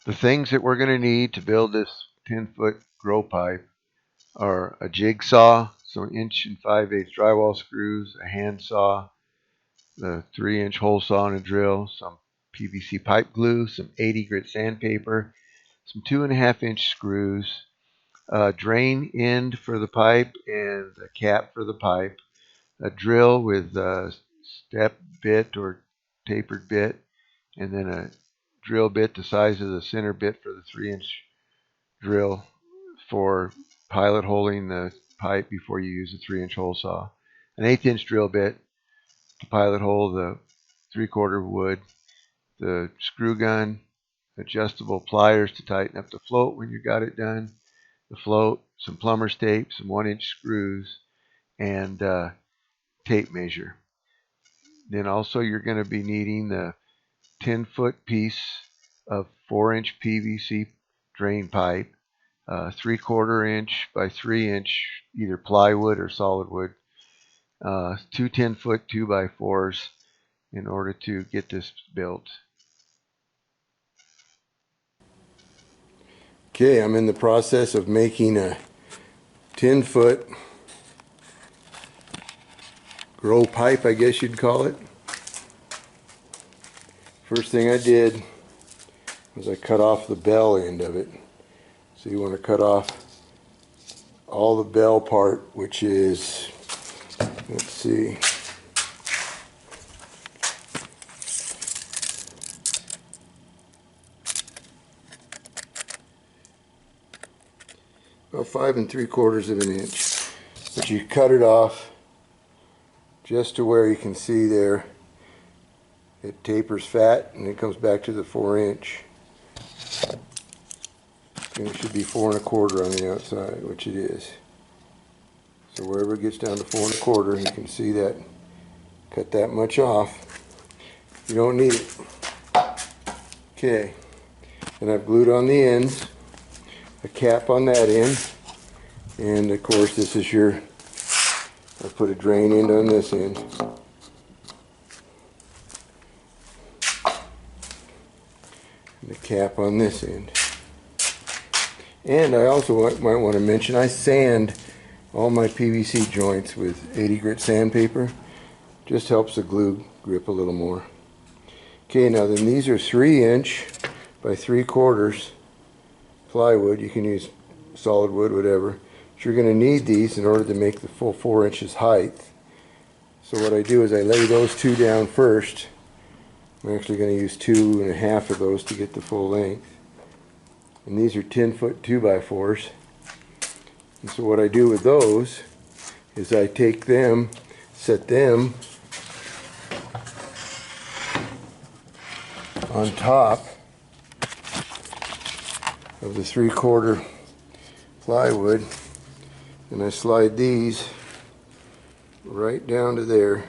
The things that we're going to need to build this 10-foot grow pipe are a jigsaw, some 1 5/8" drywall screws, a handsaw, the 3-inch hole saw and a drill, some PVC pipe glue, some 80 grit sandpaper, some 2.5-inch screws, a drain end for the pipe and a cap for the pipe, a drill with a step bit or tapered bit, and then a drill bit the size of the center bit for the 3-inch drill for pilot holing the pipe before you use a 3-inch hole saw, an 1/8-inch drill bit to pilot hole the 3/4 wood, the screw gun, adjustable pliers to tighten up the float when you got it done, the float, some plumber's tape, some 1-inch screws, and tape measure. Then also you're going to be needing the 10-foot piece of 4-inch PVC drain pipe, 3/4 inch by 3-inch either plywood or solid wood, two 10-foot 2x4s in order to get this built. Okay, I'm in the process of making a 10-foot grow pipe, I guess you'd call it. First thing I did was I cut off the bell end of it. So you want to cut off all the bell part, which is, let's see, about 5 3/4 inches. But you cut it off just to where you can see there. It tapers fat and it comes back to the 4-inch. And it should be 4 1/4 on the outside, which it is. So wherever it gets down to 4 1/4, you can see that. Cut that much off. You don't need it. Okay. And I've glued on the ends, a cap on that end, and of course this is your, I put a drain end on this end. And the cap on this end. And I also might want to mention, I sand all my PVC joints with 80 grit sandpaper. Just helps the glue grip a little more. Okay, now then these are 3-inch by 3/4 plywood. You can use solid wood, whatever. But you're going to need these in order to make the full 4 inches height. So what I do is I lay those two down first. I'm actually going to use 2.5 of those to get the full length. And these are 10-foot 2x4s. And so what I do with those is I take them, set them on top of the 3/4 plywood, and I slide these right down to there.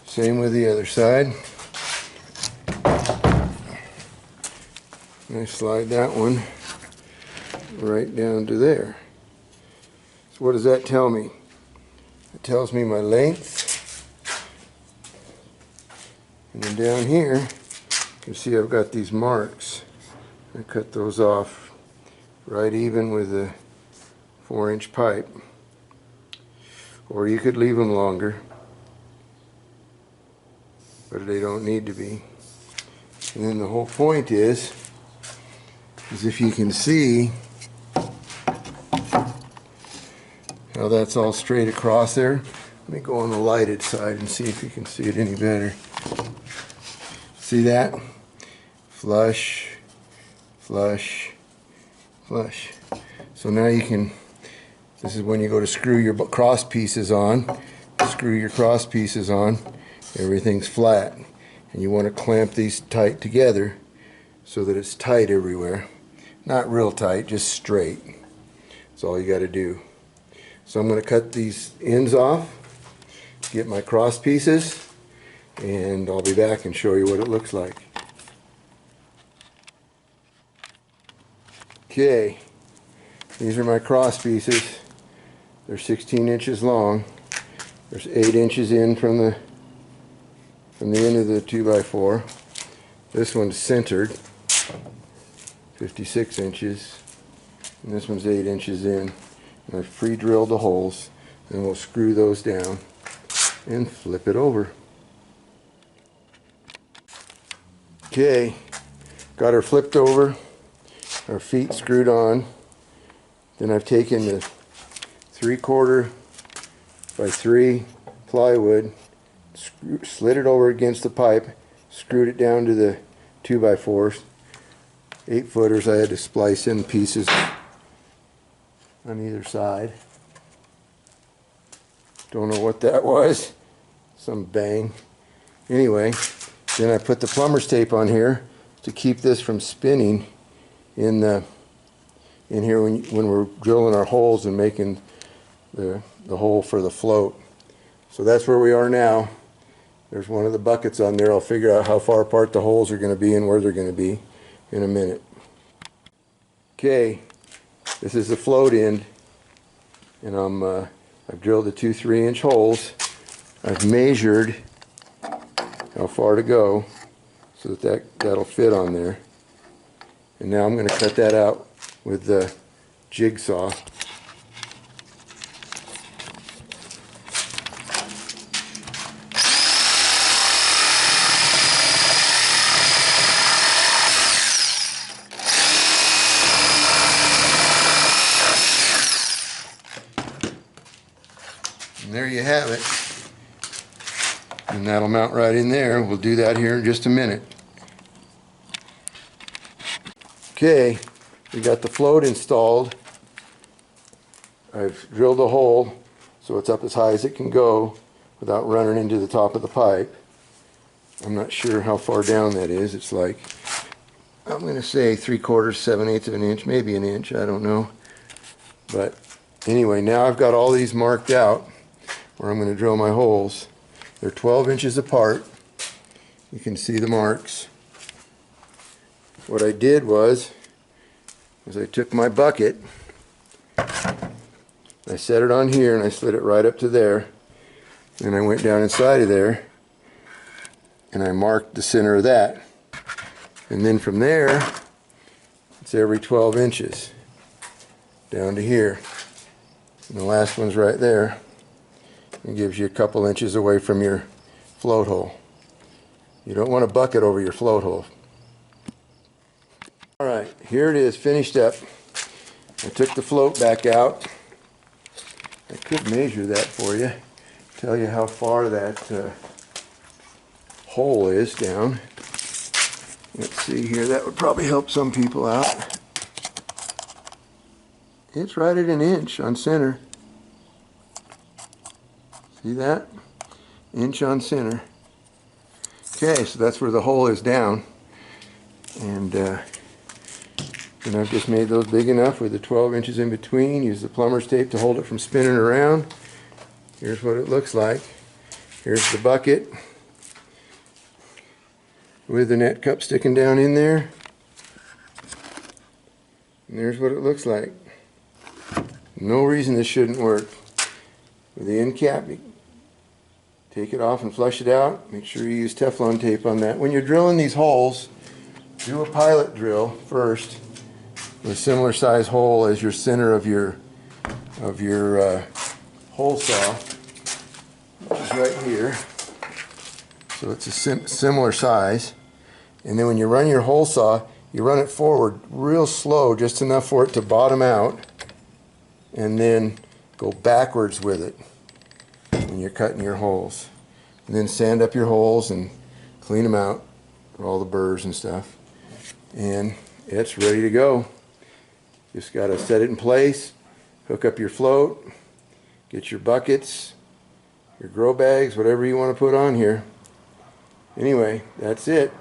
Same with the other side. And I slide that one right down to there. So what does that tell me? It tells me my length. And then down here, you can see I've got these marks. I cut those off right even with the 4-inch pipe. Or you could leave them longer, but they don't need to be. And then the whole point is if you can see how that's all straight across there. Let me go on the lighted side and see if you can see it any better. See that? Flush, flush, flush. So now you can, this is when you go to screw your cross pieces on. Screw your cross pieces on, everything's flat. And you want to clamp these tight together so that it's tight everywhere. Not real tight, just straight. That's all you got to do. So I'm going to cut these ends off, get my cross pieces, and I'll be back and show you what it looks like. Okay, these are my cross pieces. They're 16 inches long. There's 8 inches in from the end of the 2x4. This one's centered. 56 inches, and this one's 8 inches in. And I've pre-drilled the holes, and we'll screw those down and flip it over. Okay, got her flipped over, our feet screwed on. Then I've taken the 3/4 by 3 plywood, slid it over against the pipe, screwed it down to the 2x4s. 8-footers I had to splice in pieces on either side. Don't know what that was. Some bang. Anyway, then I put the plumber's tape on here to keep this from spinning in here when we're drilling our holes and making the hole for the float. So that's where we are now. There's one of the buckets on there. I'll figure out how far apart the holes are going to be and where they're going to be in a minute. Okay, this is the float end, and I've drilled the 2 3-inch holes. I've measured how far to go so that'll fit on there. And now I'm going to cut that out with the jigsaw. And there you have it. And that'll mount right in there. We'll do that here in just a minute. Okay, we got the float installed. I've drilled a hole so it's up as high as it can go without running into the top of the pipe. I'm not sure how far down that is. It's like, I'm going to say 3/4, 7/8 of an inch, maybe an inch, I don't know. But anyway, now I've got all these marked out where I'm going to drill my holes. They're 12 inches apart. You can see the marks. What I did was I took my bucket, I set it on here, and I slid it right up to there. And I went down inside of there and I marked the center of that. And then from there, it's every 12 inches down to here. And the last one's right there. It gives you a couple inches away from your float hole. You don't want a bucket over your float hole. Alright, here it is, finished up. I took the float back out. I could measure that for you, tell you how far that hole is down. Let's see here, that would probably help some people out. It's right at an inch on center. See that? Inch on center. Okay, so that's where the hole is down. And I've just made those big enough with the 12 inches in between. Use the plumber's tape to hold it from spinning around. Here's what it looks like. Here's the bucket with the net cup sticking down in there. And there's what it looks like. No reason this shouldn't work. With the end cap, take it off and flush it out. Make sure you use Teflon tape on that. When you're drilling these holes, do a pilot drill first with a similar size hole as your center of your hole saw, which is right here. So it's a similar size. And then when you run your hole saw, you run it forward real slow, just enough for it to bottom out, and then go backwards with it when you're cutting your holes. And then sand up your holes and clean them out for all the burrs and stuff. And it's ready to go. Just got to set it in place, hook up your float, get your buckets, your grow bags, whatever you want to put on here. Anyway, that's it.